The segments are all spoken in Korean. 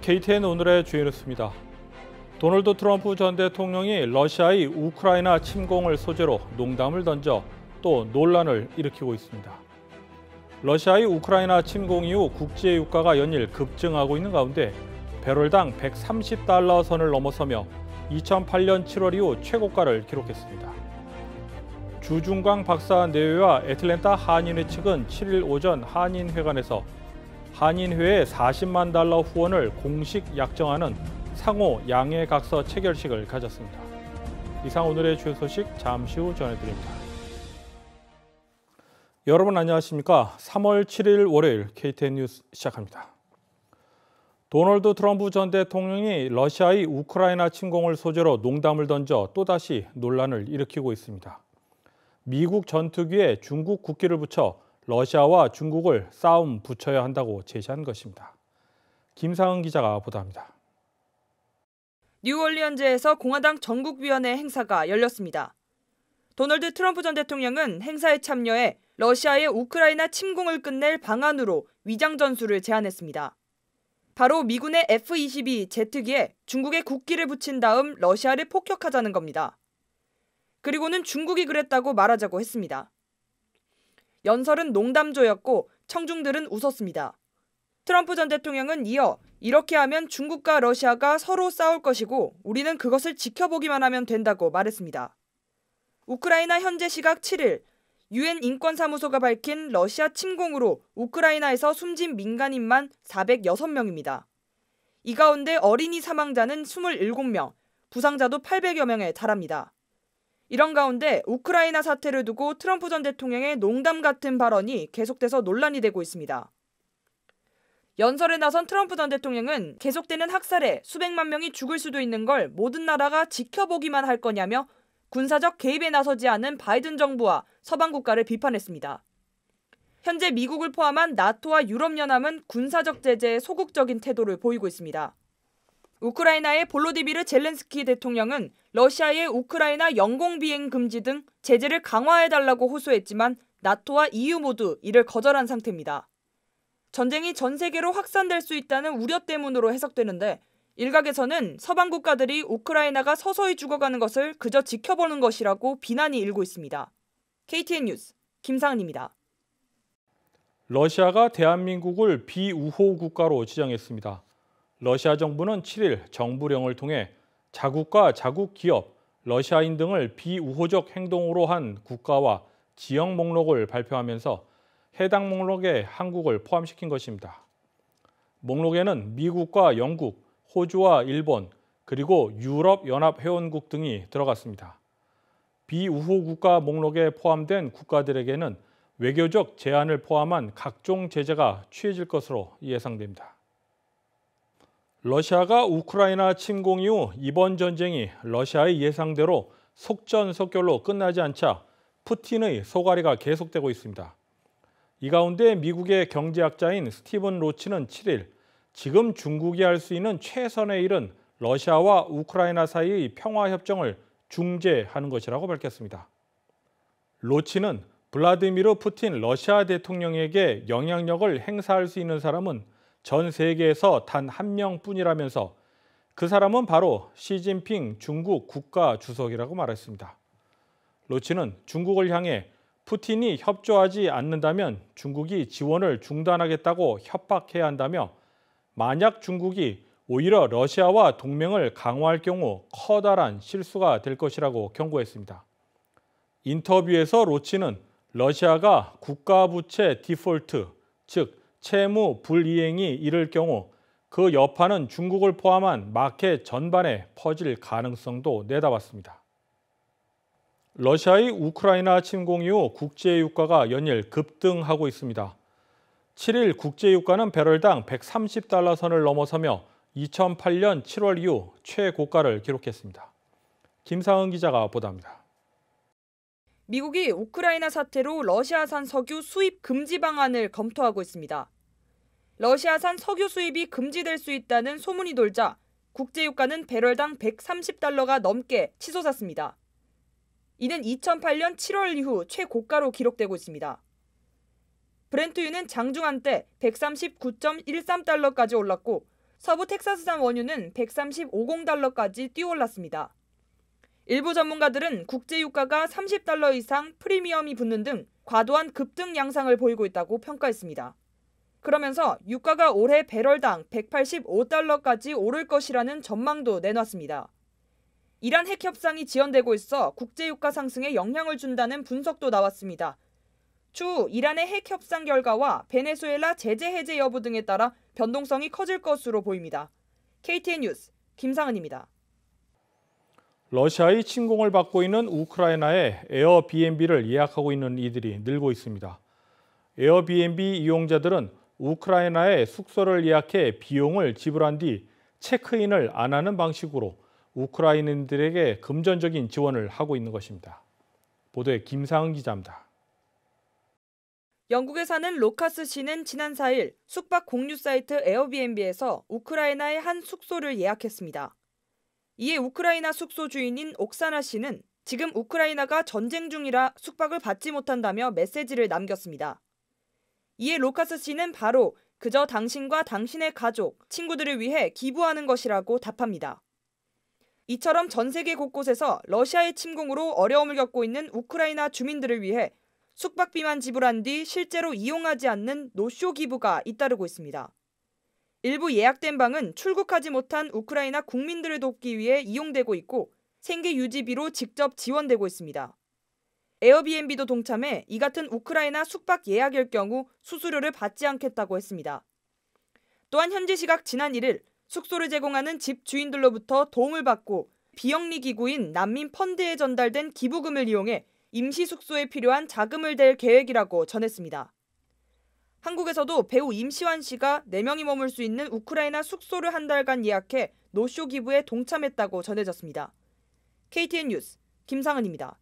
KTN 오늘의 주요 뉴스입니다. 도널드 트럼프 전 대통령이 러시아의 우크라이나 침공을 소재로 농담을 던져 또 논란을 일으키고 있습니다. 러시아의 우크라이나 침공 이후 국제 유가가 연일 급증하고 있는 가운데 배럴당 130달러 선을 넘어서며 2008년 7월 이후 최고가를 기록했습니다. 주중광 박사 내외와 애틀랜타 한인회 측은 7일 오전 한인회관에서 한인회의 40만 달러 후원을 공식 약정하는 상호 양해각서 체결식을 가졌습니다. 이상 오늘의 주요 소식 잠시 후 전해드립니다. 여러분 안녕하십니까? 3월 7일 월요일 KTN 뉴스 시작합니다. 도널드 트럼프 전 대통령이 러시아의 우크라이나 침공을 소재로 농담을 던져 또다시 논란을 일으키고 있습니다. 미국 전투기에 중국 국기를 붙여 러시아와 중국을 싸움 붙여야 한다고 제시한 것입니다. 김상은 기자가 보도합니다. 뉴올리언즈에서 공화당 전국위원회 행사가 열렸습니다. 도널드 트럼프 전 대통령은 행사에 참여해 러시아의 우크라이나 침공을 끝낼 방안으로 위장 전술을 제안했습니다. 바로 미군의 F-22 제트기에 중국의 국기를 붙인 다음 러시아를 폭격하자는 겁니다. 그리고는 중국이 그랬다고 말하자고 했습니다. 연설은 농담조였고 청중들은 웃었습니다. 트럼프 전 대통령은 이어 이렇게 하면 중국과 러시아가 서로 싸울 것이고 우리는 그것을 지켜보기만 하면 된다고 말했습니다. 우크라이나 현재 시각 7일 유엔 인권사무소가 밝힌 러시아 침공으로 우크라이나에서 숨진 민간인만 406명입니다. 이 가운데 어린이 사망자는 27명, 부상자도 800여 명에 달합니다. 이런 가운데 우크라이나 사태를 두고 트럼프 전 대통령의 농담 같은 발언이 계속돼서 논란이 되고 있습니다. 연설에 나선 트럼프 전 대통령은 계속되는 학살에 수백만 명이 죽을 수도 있는 걸 모든 나라가 지켜보기만 할 거냐며 군사적 개입에 나서지 않은 바이든 정부와 서방 국가를 비판했습니다. 현재 미국을 포함한 나토와 유럽연합은 군사적 제재에 소극적인 태도를 보이고 있습니다. 우크라이나의 볼로디미르 젤렌스키 대통령은 러시아의 우크라이나 영공비행 금지 등 제재를 강화해달라고 호소했지만 나토와 EU 모두 이를 거절한 상태입니다. 전쟁이 전 세계로 확산될 수 있다는 우려 때문으로 해석되는데 일각에서는 서방 국가들이 우크라이나가 서서히 죽어가는 것을 그저 지켜보는 것이라고 비난이 일고 있습니다. KTN 뉴스 김상은입니다. 러시아가 대한민국을 비우호 국가로 지정했습니다. 러시아 정부는 7일 정부령을 통해 자국과 자국 기업, 러시아인 등을 비우호적 행동으로 한 국가와 지역 목록을 발표하면서 해당 목록에 한국을 포함시킨 것입니다. 목록에는 미국과 영국, 호주와 일본, 그리고 유럽연합회원국 등이 들어갔습니다. 비우호 국가 목록에 포함된 국가들에게는 외교적 제한을 포함한 각종 제재가 취해질 것으로 예상됩니다. 러시아가 우크라이나 침공 이후 이번 전쟁이 러시아의 예상대로 속전속결로 끝나지 않자 푸틴의 소갈이가 계속되고 있습니다. 이 가운데 미국의 경제학자인 스티븐 로치는 7일 지금 중국이 할 수 있는 최선의 일은 러시아와 우크라이나 사이의 평화협정을 중재하는 것이라고 밝혔습니다. 로치는 블라디미르 푸틴 러시아 대통령에게 영향력을 행사할 수 있는 사람은 전 세계에서 단 한 명뿐이라면서 그 사람은 바로 시진핑 중국 국가주석이라고 말했습니다. 로치는 중국을 향해 푸틴이 협조하지 않는다면 중국이 지원을 중단하겠다고 협박해야 한다며 만약 중국이 오히려 러시아와 동맹을 강화할 경우 커다란 실수가 될 것이라고 경고했습니다. 인터뷰에서 로치는 러시아가 국가부채 디폴트, 즉 채무 불이행이 이를 경우 그 여파는 중국을 포함한 마켓 전반에 퍼질 가능성도 내다봤습니다. 러시아의 우크라이나 침공 이후 국제유가가 연일 급등하고 있습니다. 7일 국제유가는 배럴당 130달러 선을 넘어서며 2008년 7월 이후 최고가를 기록했습니다. 김상은 기자가 보도합니다. 미국이 우크라이나 사태로 러시아산 석유 수입 금지 방안을 검토하고 있습니다. 러시아산 석유 수입이 금지될 수 있다는 소문이 돌자 국제유가는 배럴당 130달러가 넘게 치솟았습니다. 이는 2008년 7월 이후 최고가로 기록되고 있습니다. 브렌트유는 장중 한때 139.13달러까지 올랐고 서부 텍사스산 원유는 135달러까지 뛰어올랐습니다. 일부 전문가들은 국제 유가가 $30 이상 프리미엄이 붙는 등 과도한 급등 양상을 보이고 있다고 평가했습니다. 그러면서 유가가 올해 배럴당 185달러까지 오를 것이라는 전망도 내놨습니다. 이란 핵 협상이 지연되고 있어 국제 유가 상승에 영향을 준다는 분석도 나왔습니다. 추후 이란의 핵 협상 결과와 베네수엘라 제재 해제 여부 등에 따라 변동성이 커질 것으로 보입니다. KTN 뉴스 김상은입니다. 러시아의 침공을 받고 있는 우크라이나에 에어비앤비를 예약하고 있는 이들이 늘고 있습니다. 에어비앤비 이용자들은 우크라이나에 숙소를 예약해 비용을 지불한 뒤 체크인을 안 하는 방식으로 우크라이나인들에게 금전적인 지원을 하고 있는 것입니다. 보도에 김상은 기자입니다. 영국에 사는 로카스 씨는 지난 4일 숙박 공유 사이트 에어비앤비에서 우크라이나의 한 숙소를 예약했습니다. 이에 우크라이나 숙소 주인인 옥사나 씨는 지금 우크라이나가 전쟁 중이라 숙박을 받지 못한다며 메시지를 남겼습니다. 이에 로카스 씨는 바로 그저 당신과 당신의 가족, 친구들을 위해 기부하는 것이라고 답합니다. 이처럼 전 세계 곳곳에서 러시아의 침공으로 어려움을 겪고 있는 우크라이나 주민들을 위해 숙박비만 지불한 뒤 실제로 이용하지 않는 노쇼 기부가 잇따르고 있습니다. 일부 예약된 방은 출국하지 못한 우크라이나 국민들을 돕기 위해 이용되고 있고 생계 유지비로 직접 지원되고 있습니다. 에어비앤비도 동참해 이 같은 우크라이나 숙박 예약일 경우 수수료를 받지 않겠다고 했습니다. 또한 현지 시각 지난 1일 숙소를 제공하는 집 주인들로부터 도움을 받고 비영리 기구인 난민 펀드에 전달된 기부금을 이용해 임시 숙소에 필요한 자금을 댈 계획이라고 전했습니다. 한국에서도 배우 임시완 씨가 4명이 머물 수 있는 우크라이나 숙소를 한 달간 예약해 노쇼 기부에 동참했다고 전해졌습니다. KTN 뉴스 김상은입니다.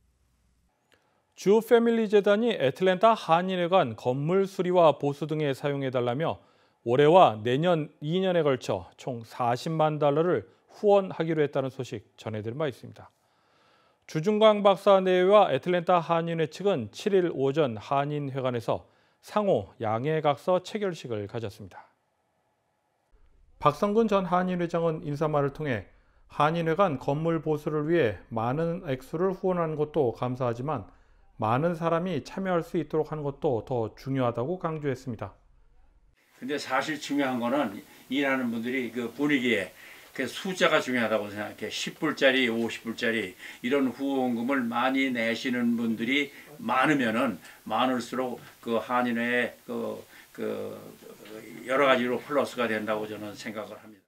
주 패밀리 재단이 애틀랜타 한인회관 건물 수리와 보수 등에 사용해달라며 올해와 내년 2년에 걸쳐 총 $40만 후원하기로 했다는 소식 전해드린 바 있습니다. 주중광 박사 내외와 애틀랜타 한인회 측은 7일 오전 한인회관에서 상호 양해각서 체결식을 가졌습니다. 박성근 전 한인회장은 인사말을 통해 한인회관 건물 보수를 위해 많은 액수를 후원하는 것도 감사하지만 많은 사람이 참여할 수 있도록 하는 것도 더 중요하다고 강조했습니다. 근데 사실 중요한 거는 일하는 분들이 그 분위기에 그 숫자가 중요하다고 생각해. 10불짜리, 50불짜리 이런 후원금을 많이 내시는 분들이 많으면은 많을수록 그 한인회에 여러 가지로 플러스가 된다고 저는 생각을 합니다.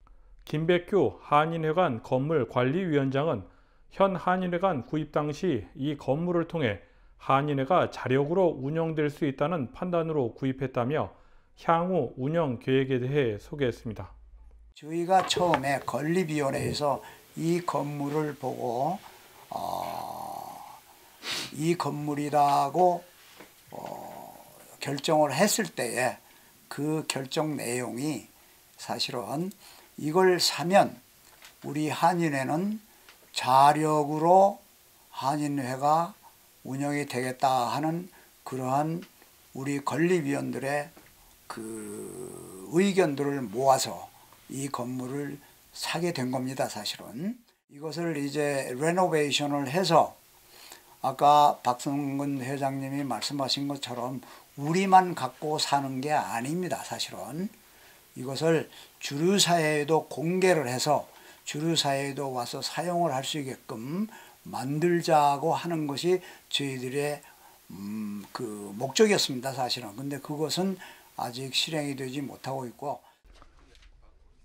김백규 한인회관 건물관리위원장은 현 한인회관 구입 당시 이 건물을 통해 한인회가 자력으로 운영될 수 있다는 판단으로 구입했다며 향후 운영 계획에 대해 소개했습니다. 저희가 처음에 건립위원회에서 이 건물을 보고 이 건물이라고 결정을 했을 때에 그 결정 내용이 사실은 이걸 사면 우리 한인회는 자력으로 한인회가 운영이 되겠다 하는 그러한 우리 건립위원들의 그 의견들을 모아서 이 건물을 사게 된 겁니다. 사실은 이것을 이제 레노베이션을 해서 아까 박성근 회장님이 말씀하신 것처럼 우리만 갖고 사는 게 아닙니다. 사실은 이것을 주류사회에도 공개를 해서 주류사회에도 와서 사용을 할 수 있게끔 만들자고 하는 것이 저희들의 그 목적이었습니다. 사실은. 근데 그것은 아직 실행이 되지 못하고 있고.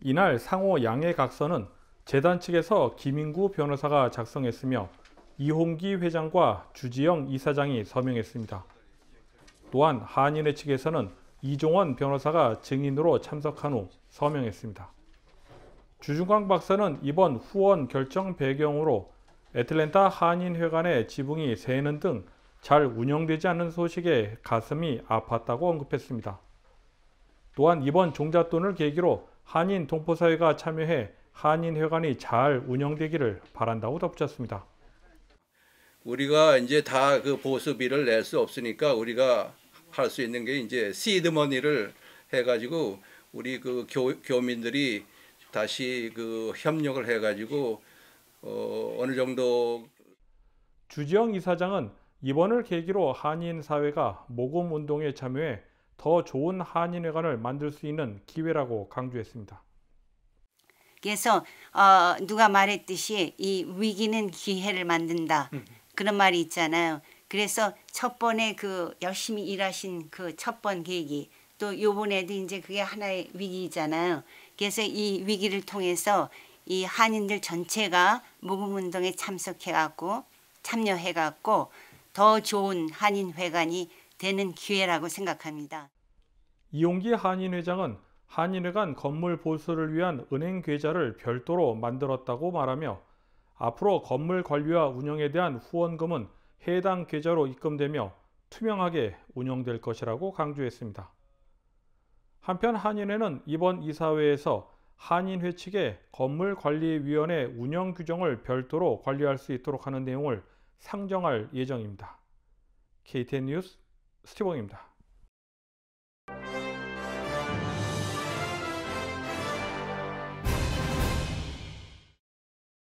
이날 상호 양해각서는 재단 측에서 김인구 변호사가 작성했으며 이홍기 회장과 주지영 이사장이 서명했습니다. 또한 한인회 측에서는 이종원 변호사가 증인으로 참석한 후 서명했습니다. 주중광 박사는 이번 후원 결정 배경으로 애틀랜타 한인회관의 지붕이 새는 등 잘 운영되지 않는 소식에 가슴이 아팠다고 언급했습니다. 또한 이번 종잣돈을 계기로 한인 동포사회가 참여해 한인회관이 잘 운영되기를 바란다고 덧붙였습니다. 우리가 이제 다 그 보수비를 낼 수 없으니까 우리가 할 수 있는 게 이제 시드머니를 해가지고 우리 그 교민들이 다시 그 협력을 해가지고 어느 정도 주지영 이사장은 이번을 계기로 한인 사회가 모금 운동에 참여해 더 좋은 한인회관을 만들 수 있는 기회라고 강조했습니다. 그래서 누가 말했듯이 이 위기는 기회를 만든다. 그런 말이 있잖아요. 그래서 첫 번에 그 열심히 일하신 그 첫 번 계기 또 요번에도 이제 그게 하나의 위기잖아요. 그래서 이 위기를 통해서 이 한인들 전체가 모금운동에 참여해갖고 더 좋은 한인회관이 되는 기회라고 생각합니다. 이용기 한인회장은 한인회관 건물 보수를 위한 은행 계좌를 별도로 만들었다고 말하며 앞으로 건물 관리와 운영에 대한 후원금은 해당 계좌로 입금되며 투명하게 운영될 것이라고 강조했습니다. 한편 한인회는 이번 이사회에서 한인회 측에 건물관리위원회 운영 규정을 별도로 관리할 수 있도록 하는 내용을 상정할 예정입니다. KTN 뉴스 스티븐입니다.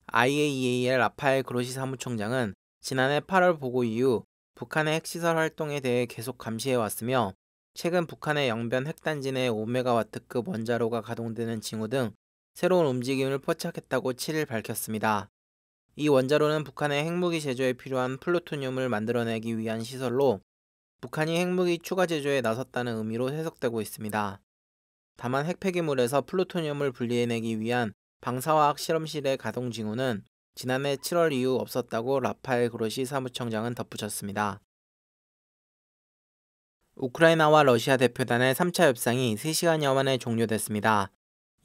IAEA의 라파엘 그로시 사무총장은 지난해 8월 보고 이후 북한의 핵시설 활동에 대해 계속 감시해왔으며 최근 북한의 영변 핵단지 내 5메가와트급 원자로가 가동되는 징후 등 새로운 움직임을 포착했다고 7일 밝혔습니다. 이 원자로는 북한의 핵무기 제조에 필요한 플루토늄을 만들어내기 위한 시설로 북한이 핵무기 추가 제조에 나섰다는 의미로 해석되고 있습니다. 다만 핵폐기물에서 플루토늄을 분리해내기 위한 방사화학 실험실의 가동 징후는 지난해 7월 이후 없었다고 라파엘 그로시 사무총장은 덧붙였습니다. 우크라이나와 러시아 대표단의 3차 협상이 3시간여 만에 종료됐습니다.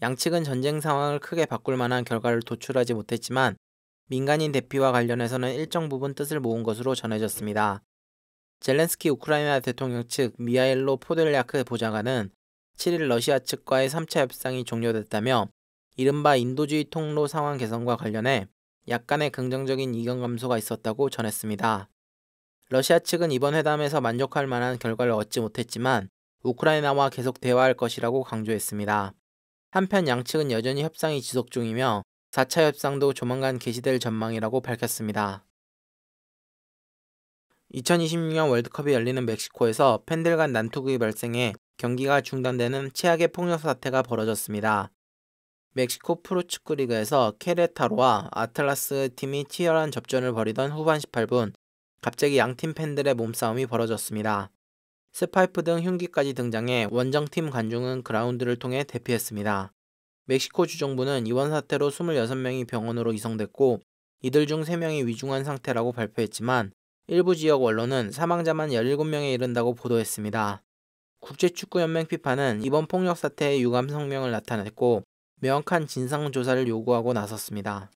양측은 전쟁 상황을 크게 바꿀 만한 결과를 도출하지 못했지만 민간인 대피와 관련해서는 일정 부분 뜻을 모은 것으로 전해졌습니다. 젤렌스키 우크라이나 대통령 측 미하일로 포들야크 보좌관은 7일 러시아 측과의 3차 협상이 종료됐다며 이른바 인도주의 통로 상황 개선과 관련해 약간의 긍정적인 이견 감소가 있었다고 전했습니다. 러시아 측은 이번 회담에서 만족할 만한 결과를 얻지 못했지만 우크라이나와 계속 대화할 것이라고 강조했습니다. 한편 양측은 여전히 협상이 지속 중이며 4차 협상도 조만간 개시될 전망이라고 밝혔습니다. 2026년 월드컵이 열리는 멕시코에서 팬들 간 난투극이 발생해 경기가 중단되는 최악의 폭력 사태가 벌어졌습니다. 멕시코 프로축구 리그에서 케레타로와 아틀라스 팀이 치열한 접전을 벌이던 후반 18분 갑자기 양팀 팬들의 몸싸움이 벌어졌습니다. 스파이프 등 흉기까지 등장해 원정팀 관중은 그라운드를 통해 대피했습니다. 멕시코 주정부는 이번 사태로 26명이 병원으로 이송됐고 이들 중 3명이 위중한 상태라고 발표했지만 일부 지역 언론은 사망자만 17명에 이른다고 보도했습니다. 국제축구연맹 FIFA는 이번 폭력 사태에 유감 성명을 나타냈고 명확한 진상조사를 요구하고 나섰습니다.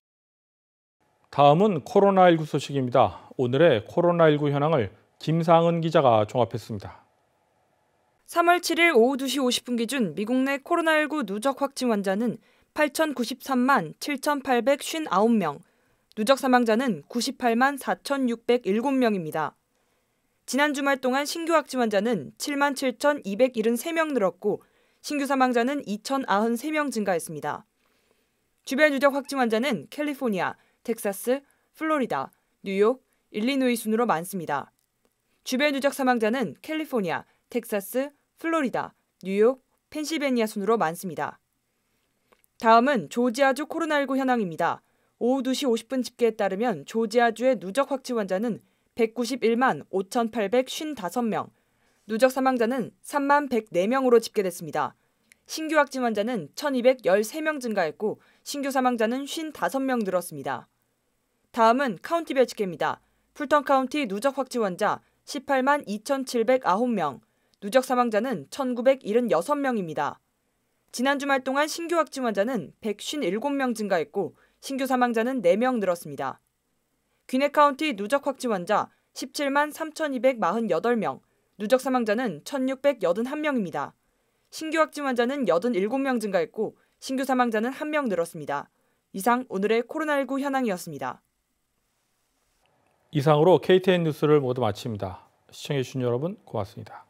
다음은 코로나19 소식입니다. 오늘의 코로나19 현황을 김상은 기자가 종합했습니다. 3월 7일 오후 2시 50분 기준 미국 내 코로나19 누적 확진 환자는 8,093만 7,859명, 누적 사망자는 98만 4,607명입니다. 지난 주말 동안 신규 확진 환자는 7만 7,273명 늘었고 신규 사망자는 2,093명 증가했습니다. 주별 누적 확진 환자는 캘리포니아, 텍사스, 플로리다, 뉴욕, 일리노이 순으로 많습니다. 주별 누적 사망자는 캘리포니아, 텍사스, 플로리다, 뉴욕, 펜실베니아 순으로 많습니다. 다음은 조지아주 코로나19 현황입니다. 오후 2시 50분 집계에 따르면 조지아주의 누적 확진 환자는 191만 5,855명, 누적 사망자는 3만 104명으로 집계됐습니다. 신규 확진 환자는 1,213명 증가했고 신규 사망자는 55명 늘었습니다. 다음은 카운티별 집계입니다. 풀턴 카운티 누적 확진 환자 18만 2,709명, 누적 사망자는 1,976명입니다. 지난 주말 동안 신규 확진 환자는 157명 증가했고 신규 사망자는 4명 늘었습니다. 귀네 카운티 누적 확진 환자 17만 3,248명, 누적 사망자는 1,681명입니다. 신규 확진 환자는 87명 증가했고 신규 사망자는 1명 늘었습니다. 이상 오늘의 코로나19 현황이었습니다. 이상으로 KTN 뉴스를 모두 마칩니다. 시청해주신 여러분 고맙습니다.